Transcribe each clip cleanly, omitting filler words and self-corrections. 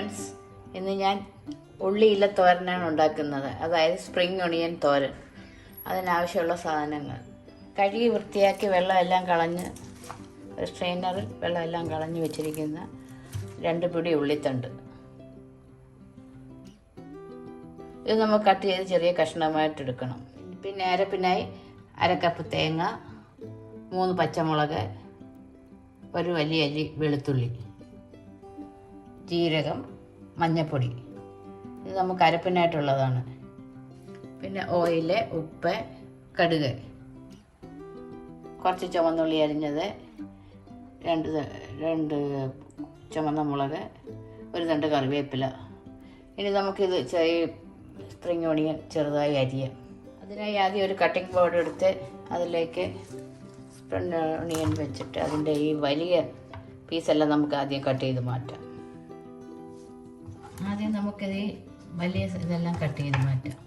Friends, ഇന്ന് ഞാൻ ഉള്ളിയില്ല തോരനാണ് ഉണ്ടാക്കുന്നത്. അതായത് സ്പ്രിംഗ് ഒണിയൻ തോരൻ. അതിനാവശ്യമുള്ള സാധനങ്ങൾ: കഴുകി വൃത്തിയാക്കി വെള്ളമെല്ലാം കളഞ്ഞ് ഒരു സ്ട്രെയിനറിൽ വെള്ളമെല്ലാം കളഞ്ഞ് വെച്ചിരിക്കുന്ന 2 പിടി ഉള്ളിത്തണ്ട്. ഇത് നമുക്ക് കട്ട് ചെയ്ത് ചെറിയ കഷ്ണമായിട്ട് എടുക്കണം. പിന്നെ അരപ്പിനായി 1/2 കപ്പ് തേങ്ങ, 3 പച്ചമുളക്, ഒരു വലിയ അല്ലി വെളുത്തുള്ളി, ജീരകം, മഞ്ഞൾപ്പൊടി. ഇത് നമുക്ക് അരപ്പിനായിട്ടുള്ളതാണ്. പിന്നെ ഓയില്, ഉപ്പ്, കടുക്, കുറച്ച് ചുവന്നുള്ളി അരിഞ്ഞത്, 2 ചുവന്ന മുളക്, ഒരു തണ്ട് കറിവേപ്പില. ഇനി നമുക്കിത് സ്പ്രിംഗ് ഒണിയൻ ചെറുതായി അരിയാം. അതിനായി ആദ്യം ഒരു കട്ടിംഗ് ബോർഡ് എടുത്ത് അതിലേക്ക് സ്പ്രിംഗ് ഒണിയൻ വെച്ചിട്ട് അതിൻ്റെ ഈ വലിയ പീസെല്ലാം നമുക്ക് ആദ്യം കട്ട് ചെയ്ത് മാറ്റാം. ആദ്യം നമുക്കിത് വലിയ ഇതെല്ലാം കട്ട് ചെയ്ത് മാറ്റാം.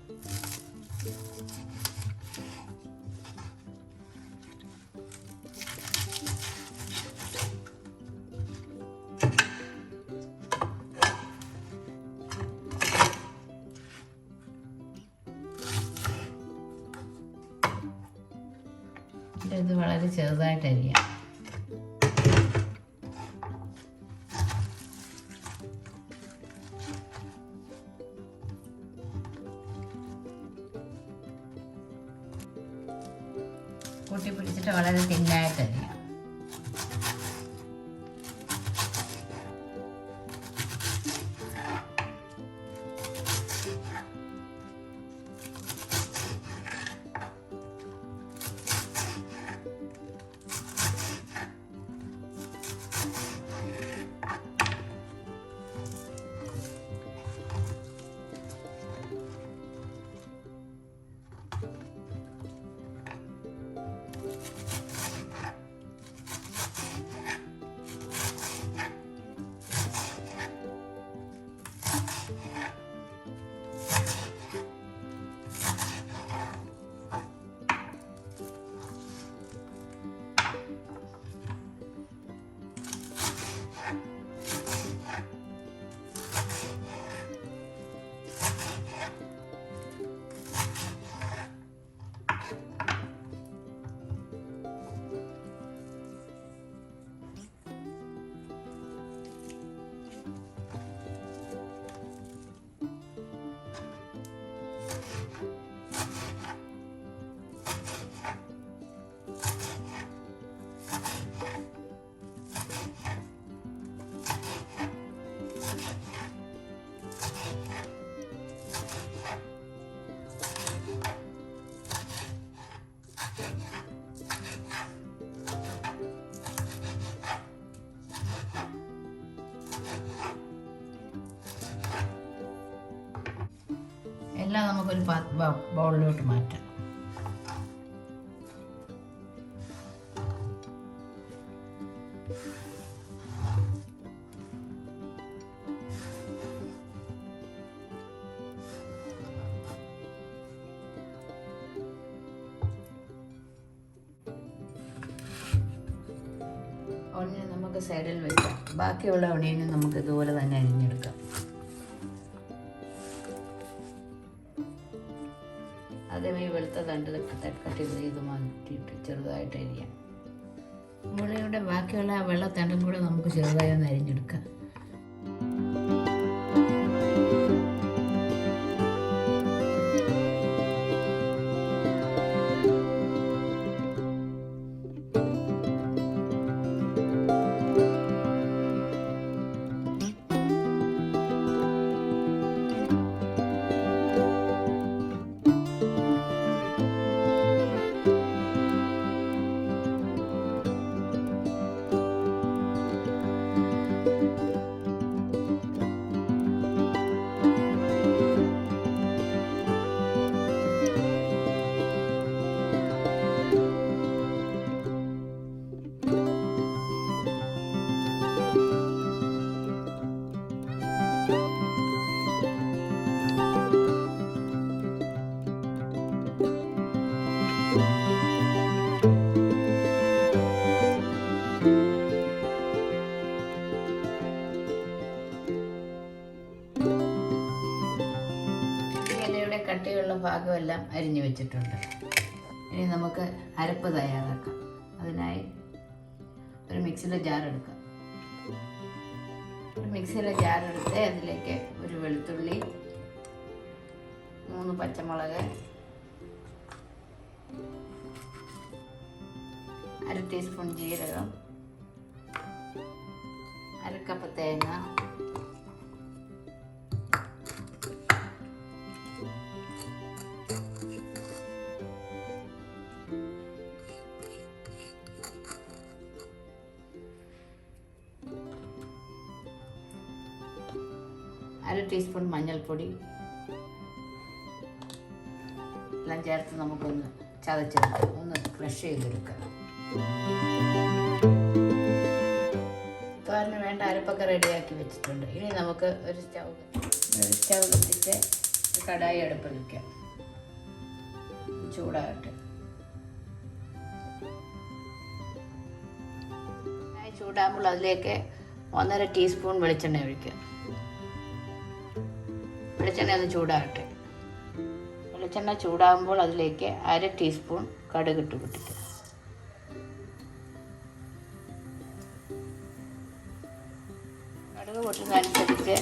ഇത് വളരെ ചെറുതായിട്ട് അരിയാം. കൂട്ടി പിടിച്ചിട്ട് വളരെ തിന്നായിട്ട് അരിയാം. എല്ലാം നമുക്കൊരു ബൗളിലോട്ട് മാറ്റാം. ഒണിയൻ നമുക്ക് സൈഡിൽ വെക്കാം. ബാക്കിയുള്ള ഒണിയനും നമുക്ക് ഇതുപോലെ തന്നെ അരിഞ്ഞെടുക്കാം. അതേമായി വെളുത്ത തണ്ട് കട്ട് ചെയ്ത് മാറ്റിയിട്ട് ചെറുതായിട്ട് അരിയാം. മുളയുടെ ബാക്കിയുള്ള വെള്ളത്തണ്ടും കൂടെ നമുക്ക് ചെറുതായി ഒന്ന് അരിഞ്ഞെടുക്കാം. ബാക്കിയുള്ള ഭാഗമെല്ലാം അരിഞ്ഞു വെച്ചിട്ടുണ്ട്. ഇനി നമുക്ക് അരപ്പ് തയ്യാറാക്കാം. അതിനായി ഒരു മിക്സിയുടെ ജാർ എടുക്കാം. ഒരു മിക്സിയുടെ ജാർ എടുത്ത് അതിലേക്ക് ഒരു വെളുത്തുള്ളി, 3 പച്ചമുളക്, 1/2 ടീസ്പൂൺ ജീരകം, 1/2 കപ്പ് തേങ്ങ, അര ടീസ്പൂൺ മഞ്ഞൾപ്പൊടി എല്ലാം ചേർത്ത് നമുക്കൊന്ന് ചതച്ചെടുക്കാം, ഒന്ന് ക്രഷ് ചെയ്തെടുക്കാം. തോരന് വേണ്ട അരപ്പൊക്കെ റെഡിയാക്കി വെച്ചിട്ടുണ്ട്. ഇനി നമുക്ക് ഒരു സ്റ്റൗ കത്തിച്ച് കടായി അടുപ്പിൽ വയ്ക്കാം. ചൂടാകട്ടെ. ചൂടാകുമ്പോൾ അതിലേക്ക് 1.5 ടീസ്പൂൺ വെളിച്ചെണ്ണ ഒഴിക്കുക. വെളിച്ചെണ്ണ ഒന്ന് ചൂടാകട്ടെ. വെളിച്ചെണ്ണ ചൂടാകുമ്പോൾ അതിലേക്ക് 1/2 ടീസ്പൂൺ കടുകിട്ട് പൊട്ടിക്കുക. കടുക് പൊട്ടുന്നതനുസരിച്ച്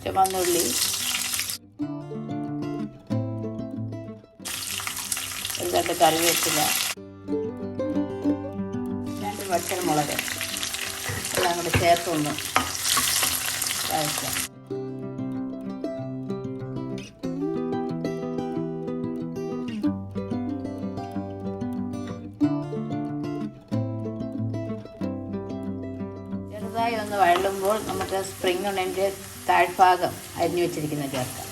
ചുവന്നുള്ളി, ഒരു തണ്ട് കറിവേപ്പില, 2 വറ്റൽമുളക് എല്ലാം കൂടെ ചേർത്തൊന്ന് വഴറ്റാം. ചെറുതായി ഒന്ന് വഴലുമ്പോൾ നമുക്ക് സ്പ്രിംഗ് ഒണിയൻ്റെ താഴ്ഭാഗം അരിഞ്ഞു വെച്ചിരിക്കുന്നത് ചേർക്കാം.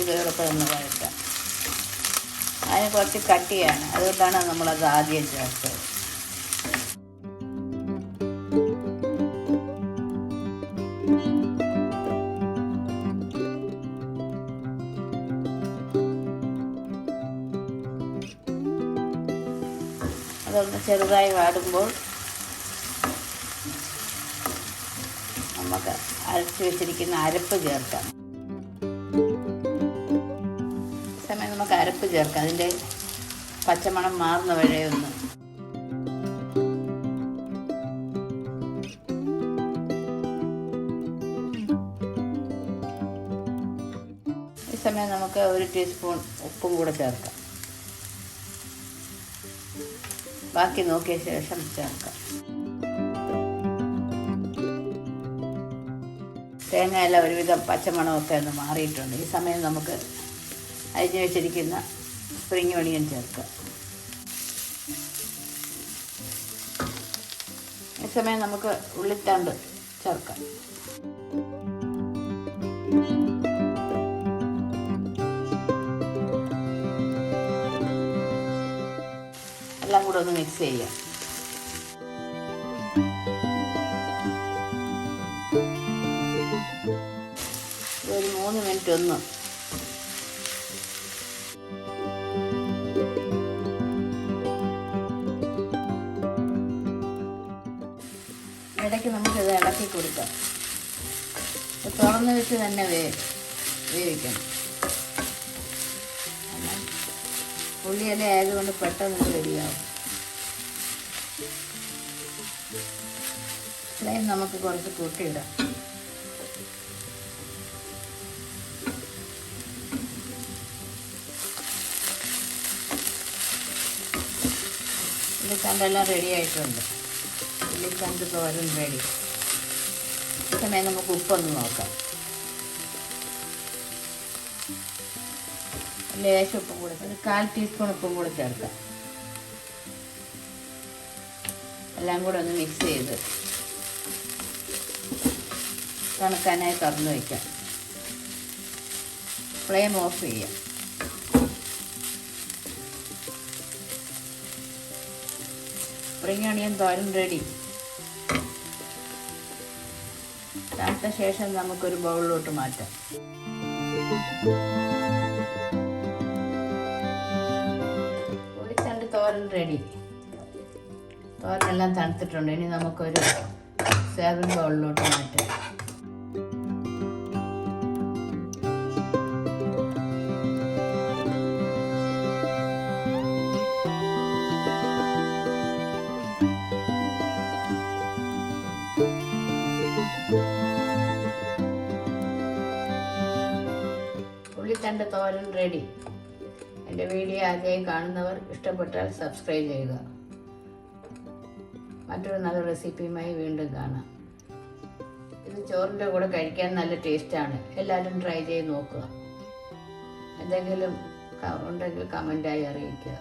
ഇതോടൊപ്പം ഒന്ന് വഴറ്റാം. അതിന് കുറച്ച് കട്ടിയാണ്, അതുകൊണ്ടാണ് നമ്മളത് ആദ്യം ചേർത്തത്. അതൊന്ന് ചെറുതായി വാടുമ്പോൾ നമുക്ക് അരച്ച് വെച്ചിരിക്കുന്ന അരപ്പ് ചേർക്കാം. സമയം നമുക്ക് അരപ്പ് ചേർക്കാം. അതിൻ്റെ പച്ചമണം മാറുന്ന വരെ ഒന്ന് ഈ സമയം നമുക്ക് 1 ടീസ്പൂൺ ഉപ്പും കൂടെ ചേർക്കാം. ബാക്കി നോക്കിയ ശേഷം ചേർക്കാം. തേങ്ങയെല്ലാം ഒരുവിധം പച്ചമണമൊക്കെ ഒന്ന് മാറിയിട്ടുണ്ട്. ഈ സമയം നമുക്ക് അരിഞ്ഞു വെച്ചിരിക്കുന്ന സ്പ്രിംഗ് ഒണിയൻ ചേർക്കാം. ഈ സമയം നമുക്ക് ഉള്ളിത്തണ്ട് ചേർക്കാം. എല്ലാം കൂടെ ഒന്ന് മിക്സ് ചെയ്യാം. ഒരു 3 മിനിറ്റ് ഒന്ന് ഇടയ്ക്ക് നമുക്കിത് ഇളക്കി കൊടുക്കാം. തുറന്ന് വെച്ച് തന്നെ വേവിക്കണം. ഉള്ളിയില ആയതുകൊണ്ട് പെട്ടെന്ന് റെഡിയാവും. ഫ്ലെയിം നമുക്ക് കുറച്ച് കൂട്ടിയിടാം. ഉള്ളിത്തണ്ടെല്ലാം റെഡി ആയിട്ടുണ്ട്. ഉള്ളിത്തണ്ട് തോരൻ റെഡി. ഈ സമയം നമുക്ക് ഉപ്പൊന്ന് നോക്കാം. ലേശം ഉപ്പും കൂടെ, ഒരു 1/4 ടീസ്പൂൺ ഉപ്പും കൂടെ ചേർക്കാം. എല്ലാം കൂടെ ഒന്ന് മിക്സ് ചെയ്ത് തണുക്കാനായി തുറന്ന് വയ്ക്കാം. ഫ്ലെയിം ഓഫ് ചെയ്യാം. സ്പ്രിംഗ് ഒണിയൻ തോരൻ റെഡി. തണുത്ത ശേഷം നമുക്കൊരു ബൗളിലോട്ട് മാറ്റാം. തോരൻ റെഡി. തോരനെല്ലാം തണുത്തിട്ടുണ്ട്. ഇനി നമുക്കൊരു സെർവിങ് ബൗളിലോട്ട് മാറ്റാം. ഉള്ളിത്തണ്ട് തോരൻ റെഡി. എൻ്റെ വീഡിയോ ആദ്യമായി കാണുന്നവർ ഇഷ്ടപ്പെട്ടാൽ സബ്സ്ക്രൈബ് ചെയ്യുക. മറ്റൊരു നല്ല റെസിപ്പിയുമായി വീണ്ടും കാണാം. ഇത് ചോറിൻ്റെ കൂടെ കഴിക്കാൻ നല്ല ടേസ്റ്റാണ്. എല്ലാവരും ട്രൈ ചെയ്ത് നോക്കുക. എന്തെങ്കിലും ഉണ്ടെങ്കിൽ കമൻറ്റായി അറിയിക്കുക.